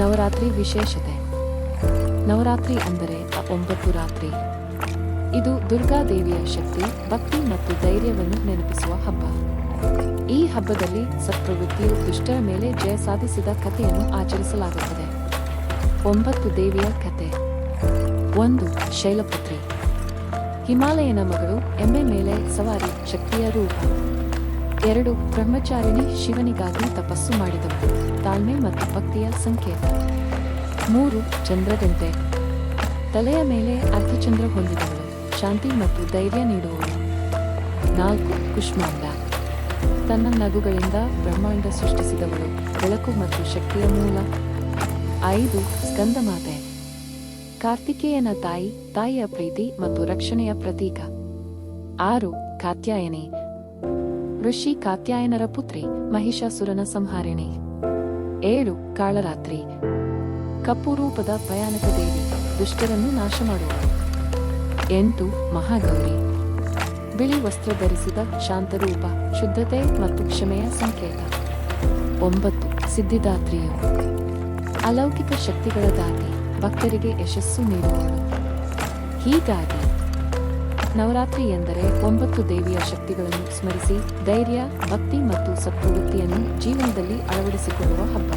ನವರಾತ್ರಿ ವಿಶೇಷತೆ. ನವರಾತ್ರಿ ಅಂದರೆ 9 ರಾತ್ರಿ. ಇದು ದುರ್ಗಾದೇವಿಯ ಶಕ್ತಿ, ಭಕ್ತಿ ಮತ್ತು ಧೈರ್ಯವನ್ನು ನೆನಪಿಸುವ ಹಬ್ಬ. ಈ ಹಬ್ಬದಲ್ಲಿ ಸತ್ಪ್ರವೃತ್ತಿಯು ದುಷ್ಟರ ಮೇಲೆ ಜಯ ಸಾಧಿಸಿದ ಕಥೆಯನ್ನು ಆಚರಿಸಲಾಗುತ್ತದೆ. 9 ದೇವಿಯ ಕಥೆ. 1. ಶೈಲಪುತ್ರಿ. ಹಿಮಾಲಯನ ಮಗಳು, ಎಮ್ಮೆ ಮೇಲೆ ಸವಾರಿ, ಶಕ್ತಿಯ ರೂಪ. 2. ಬ್ರಹ್ಮಚಾರಿಣಿ, ಶಿವನಿಗಾಗಿ ತಪಸ್ಸು ಮಾಡಿದವಳು, ತಾಳ್ಮೆ ಮತ್ತು ಭಕ್ತಿಯ ಸಂಕೇತ. 3. ಚಂದ್ರಗಂಟೆ. ತಲೆಯ ಮೇಲೆ ಅರ್ಧಚಂದ್ರ ಹೊಂದಿದವಳು, ಶಾಂತಿ ಮತ್ತು ಧೈರ್ಯ ನೀಡುವವಳು. 4. ಕುಷ್ಮಾಂಡ. ತನ್ನ ನಗುಗಳಿಂದ ಬ್ರಹ್ಮಾಂಡ ಸೃಷ್ಟಿಸಿದವಳು, ಬೆಳಕು ಮತ್ತು ಶಕ್ತಿಯ ಮೂಲ. 5. ಸ್ಕಂದಮಾತೆ. ಕಾರ್ತಿಕೇಯನ ತಾಯಿ, ತಾಯಿಯ ಪ್ರೀತಿ ಮತ್ತು ರಕ್ಷಣೆಯ ಪ್ರತೀಕ. 6. ಕಾತ್ಯಾಯನಿ. ಋಷಿ ಕಾತ್ಯಾಯನರ ಪುತ್ರಿ, ಮಹಿಷಾಸುರನ ಸಂಹಾರಿಣಿ. 7. ಕಾಳರಾತ್ರಿ. ಕಪ್ಪು ರೂಪದ ಭಯಾನಕ ದೇವಿ, ದುಷ್ಟರನ್ನು ನಾಶ ಮಾಡುವಳು. 8. ಮಹಾಗೌರಿ. ಬಿಳಿ ವಸ್ತ್ರ ಧರಿಸಿದ ಶಾಂತರೂಪ, ಶುದ್ಧತೆ ಮತ್ತು ಕ್ಷಮೆಯ ಸಂಕೇತ. 9. ಸಿದ್ಧಿದಾತ್ರಿಯು. ಅಲೌಕಿಕ ಶಕ್ತಿಗಳ ದಾತಿ, ಭಕ್ತರಿಗೆ ಯಶಸ್ಸು ನೀಡುವವಳು. ಹೀಗಾಗಿ ನವರಾತ್ರಿ ಎಂದರೆ 9 ದೇವಿಯ ಶಕ್ತಿಗಳನ್ನು ಸ್ಮರಿಸಿ ಧೈರ್ಯ, ಭಕ್ತಿ ಮತ್ತು ಸತ್ಪ್ರವೃತ್ತಿಯನ್ನು ಜೀವನದಲ್ಲಿ ಅಳವಡಿಸಿಕೊಳ್ಳುವ ಹಬ್ಬ.